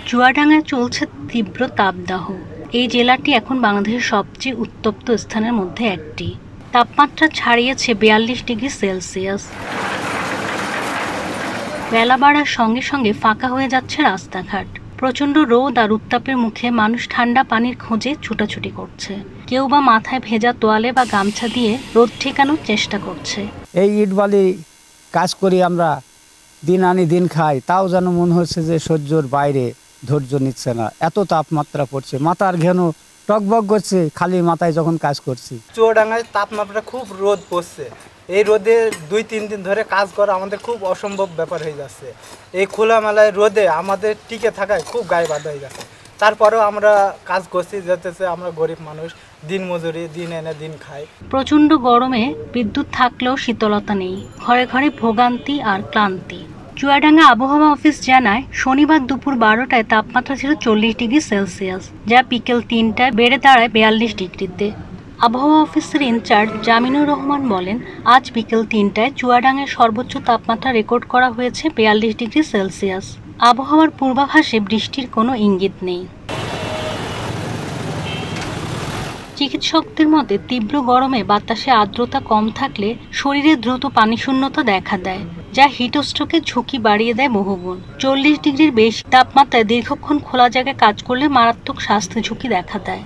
চুয়াডাঙ্গায় চলছে তীব্র তাপদাহ। এই জেলাটি এখন বাংলাদেশের সবচেয়ে উত্তপ্ত স্থানের মধ্যে একটি। তাপমাত্রা ছাড়িয়েছে 42 ডিগ্রি সেলসিয়াস। বেলা বাড়ার সঙ্গে সঙ্গে ফাঁকা হয়ে যাচ্ছে রাস্তাঘাট। প্রচণ্ড রোদ আর উত্তাপের মুখে মানুষ ঠান্ডা পানির খোঁজে ছুটাছুটি করছে। কেউ বা মাথায় ভেজা তোয়ালে বা গামছা দিয়ে রোদ ঠেকানোর চেষ্টা করছে। এই ইটবালি কাজ করি আমরা, দিন আনি দিন খাই, তাও যেন মনে হচ্ছে যে সহ্যর বাইরে, ধৈর্য নিচ্ছে না, এত তাপমাত্রা পড়ছে, মাথার ঘেন টকবক করছে খালি মাথায় যখন কাজ করছি। চুয়াডাঙ্গায় তাপমাত্রা খুব রোদ পড়ছে। এই রোদে 2-3 দিন ধরে কাজ করা আমাদের খুব অসম্ভব ব্যাপার হয়ে যাচ্ছে। এই খোলামেলায় রোদে আমাদের টিকে থাকায় খুব গায়ে বাঁধা হয়ে যাচ্ছে। তারপরেও আমরা কাজ করছি, যেতেছে আমরা গরিব মানুষ, দিন মজুরি, দিন এনে দিন খাই। প্রচণ্ড গরমে বিদ্যুৎ থাকলেও শীতলতা নেই, ঘরে ঘরে ভোগান্তি আর ক্লান্তি। চুয়াডাঙ্গা আবহাওয়া অফিস জানায়, শনিবার দুপুর 12টায় তাপমাত্রা ছিল 40 ডিগ্রি সেলসিয়াস, যা বিকেল 3টায় বেড়ে দাঁড়ায় 42 ডিগ্রিতে। আবহাওয়া অফিসের ইনচার্জ জামিনুর রহমান বলেন, আজ বিকেল 3টায় চুয়াডাঙ্গায় সর্বোচ্চ তাপমাত্রা রেকর্ড করা হয়েছে 42 ডিগ্রি সেলসিয়াস। আবহাওয়ার পূর্বাভাসে বৃষ্টির কোনো ইঙ্গিত নেই। চিকিৎসকদের মতে, তীব্র গরমে বাতাসে আর্দ্রতা কম থাকলে শরীরে দ্রুত পানিশূন্যতা দেখা দেয়, যা হিটস্ট্রোকের ঝুঁকি বাড়িয়ে দেয় বহুগুণ। 40 ডিগ্রির বেশি তাপমাত্রায় দীর্ঘক্ষণ খোলা জায়গায় কাজ করলে মারাত্মক স্বাস্থ্য ঝুঁকি দেখা দেয়।